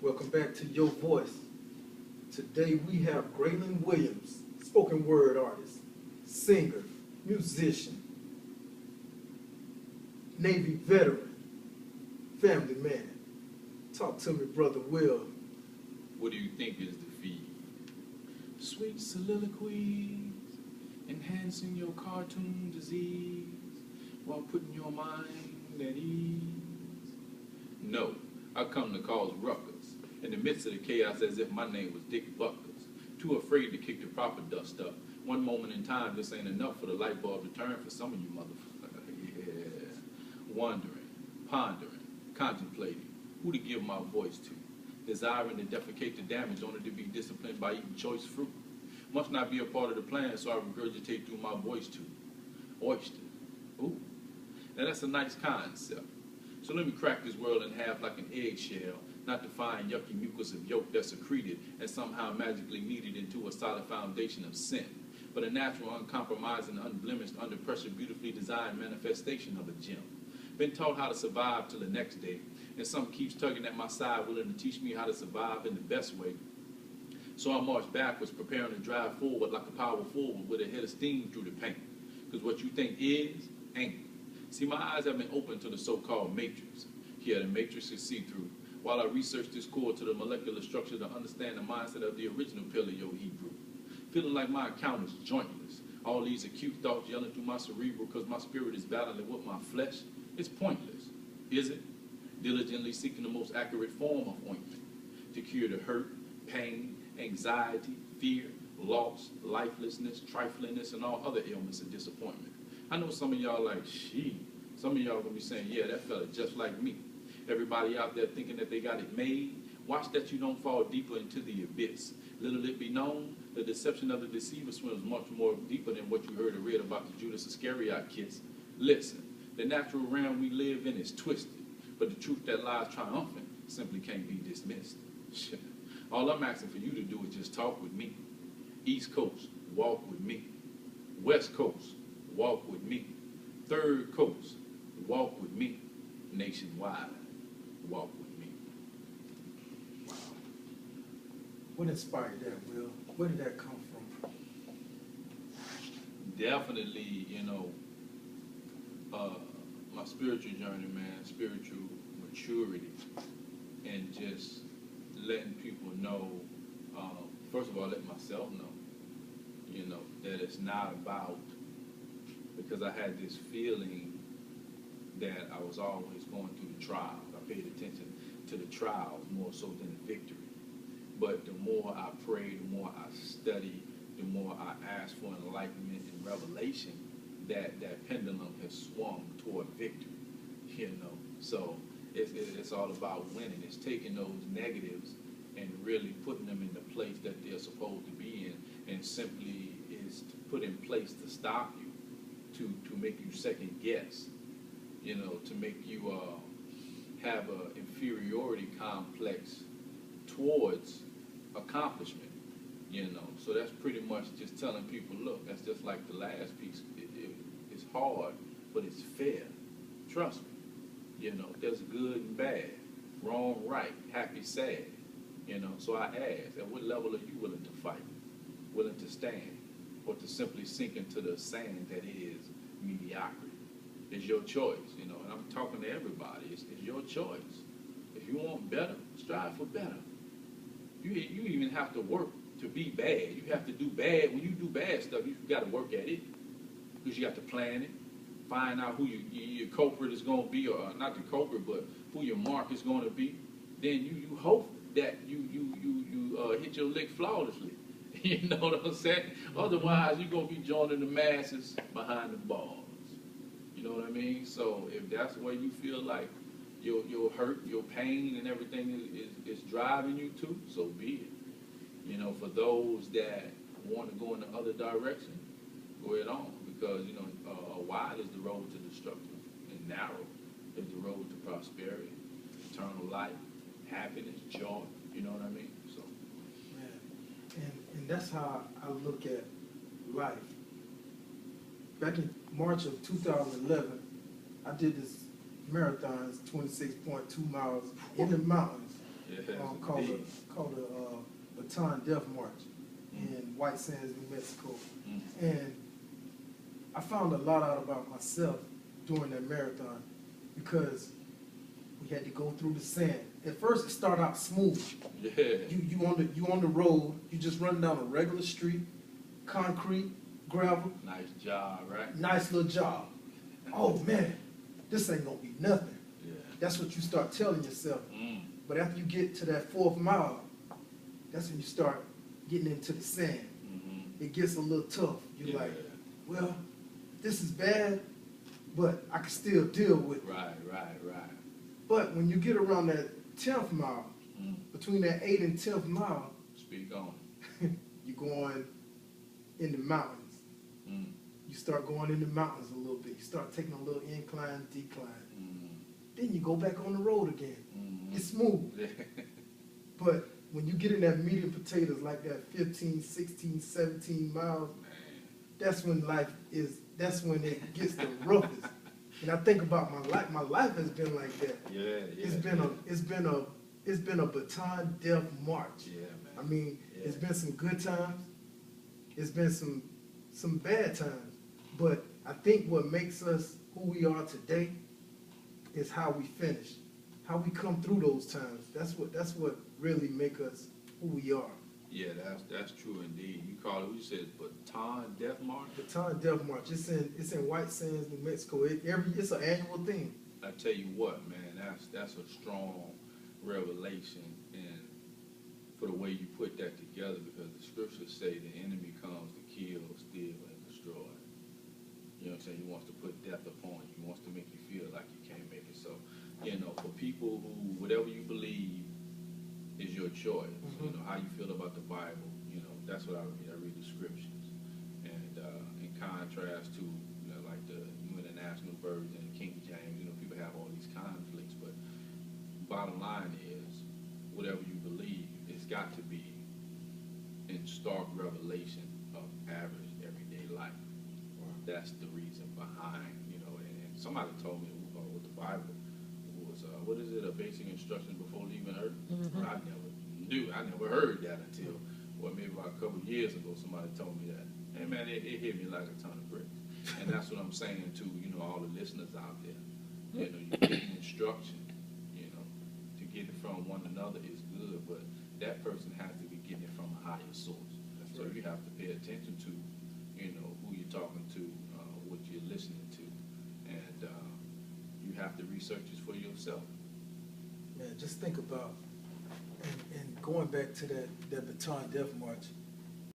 Welcome back to Your Voice. Today we have Graylin Williams, spoken word artist, singer, musician, Navy veteran, family man. Talk to me, Brother Will. What do you think is the feed? Sweet soliloquies, enhancing your cartoon disease while putting your mind at ease. No, I come to cause ruckus in the midst of the chaos as if my name was Dick Buckers. Too afraid to kick the proper dust up. One moment in time, this ain't enough for the light bulb to turn for some of you motherfuckers. Yeah. Wondering, pondering, contemplating who to give my voice to. Desiring to defecate the damage only to be disciplined by eating choice fruit. Must not be a part of the plan, so I regurgitate through my voice to oyster. Ooh, now that's a nice concept. So let me crack this world in half like an eggshell, not to find yucky mucus of yolk that's secreted and somehow magically kneaded into a solid foundation of sin, but a natural, uncompromising, unblemished, under pressure, beautifully designed manifestation of a gem. Been taught how to survive till the next day, and some keeps tugging at my side, willing to teach me how to survive in the best way. So I march backwards, preparing to drive forward like a power forward with a head of steam through the paint. Because what you think is, ain't. See, my eyes have been open to the so-called matrix. Yeah, the matrix is see-through. While I research this core to the molecular structure to understand the mindset of the original Paleo-Hebrew. Feeling like my account is jointless. All these acute thoughts yelling through my cerebral because my spirit is battling with my flesh. It's pointless, is it? Diligently seeking the most accurate form of ointment to cure the hurt, pain, anxiety, fear, loss, lifelessness, triflingness, and all other ailments and disappointment. I know some of y'all like, shit. Some of y'all gonna be saying, yeah, that fella just like me. Everybody out there thinking that they got it made, watch that you don't fall deeper into the abyss. Little it be known, the deception of the deceiver swims much more deeper than what you heard or read about the Judas Iscariot kiss. Listen, the natural realm we live in is twisted, but the truth that lies triumphant simply can't be dismissed. All I'm asking for you to do is just talk with me. East Coast, walk with me. West Coast, walk with me. Third Coast, walk with me. Nationwide, walk with me. Wow. What inspired that, Will? Where did that come from? Definitely, my spiritual journey, man, spiritual maturity, and just letting people know, first of all, letting myself know, that it's not about, because I had this feeling that I was always going through the trials. I paid attention to the trials more so than the victory. But the more I pray, the more I study, the more I ask for enlightenment and revelation, that pendulum has swung toward victory, So it's all about winning. It's taking those negatives and really putting them in the place that they're supposed to be in, and simply is put in place to stop you, to make you second guess, to make you have an inferiority complex towards accomplishment, So that's pretty much just telling people, look, that's just like the last piece. It's hard, but it's fair. Trust me. There's good and bad, wrong, right, happy, sad. So I ask, at what level are you willing to fight, willing to stand, or to simply sink into the sand that is mediocrity? It's your choice, and I'm talking to everybody. It's your choice. If you want better, strive for better. You even have to work to be bad. You have to do bad. When you do bad stuff, you got to work at it, because you got to plan it, find out who your culprit is going to be, or not the culprit, but who your mark is going to be. Then you hope that you hit your lick flawlessly. You know what I'm saying? Otherwise, you're going to be joining the masses behind the bars. You know what I mean? So if that's the way you feel like your hurt, your pain, and everything is driving you to, so be it. For those that want to go in the other direction, go ahead on. Because, wide is the road to destruction, and narrow is the road to prosperity, eternal life, happiness, joy. You know what I mean? So, man, and that's how I look at life. Back in March of 2011, I did this marathon, 26.2 miles in the mountains. Yes, called the Baton Death March in White Sands, New Mexico. And I found a lot out about myself during that marathon because we had to go through the sand. At first, it started out smooth. Yeah. You on the road. You just run down a regular street, concrete, gravel. Nice job, right? Nice little job. Oh man, this ain't gonna be nothing. Yeah. That's what you start telling yourself. But after you get to that 4th mile, that's when you start getting into the sand. It gets a little tough. You're like, well, this is bad, but I can still deal with it. Right. But when you get around that 10th mile, between that 8th and 10th mile, Speak on. you're going in the mountains. You start going in the mountains a little bit. You start taking a little incline, decline. Then you go back on the road again. It's smooth. But when you get in that meat and potatoes like that 15, 16, 17 miles, that's when it gets the roughest. And I think about my life. My life has been like that. It's been a baton death march. Yeah, man. I mean, it's been some good times. It's been some bad times. But I think what makes us who we are today is how we finish, how we come through those times. That's what really make us who we are. Yeah, that's true indeed. You call it, you said Baton Death March? Baton Death March. It's in White Sands, New Mexico. It's an annual thing. I tell you what, man, that's a strong revelation, and for the way you put that together, because the scriptures say the enemy comes to kill, steal, and destroy. You know what I'm saying? He wants to put death upon you. He wants to make you feel like you can't make it. So, for people who, whatever you believe is your choice, how you feel about the Bible, that's what I read. I read the scriptures. And in contrast to, like the New International Version and King James, people have all these conflicts, but bottom line is, whatever you believe, it's got to be in stark revelation of average everyday life. That's the reason behind, and somebody told me with the Bible was, what is it, a basic instruction before leaving earth? I never knew, I never heard that until, maybe about a couple of years ago, somebody told me that. And man, it hit me like a ton of bricks. And that's what I'm saying to, all the listeners out there. You're getting instruction, to get it from one another is good, but that person has to be getting it from a higher source. So you have to pay attention to, who you're talking to, what you're listening to, and you have to research this for yourself. Man, just think about, and going back to that Baton Death March,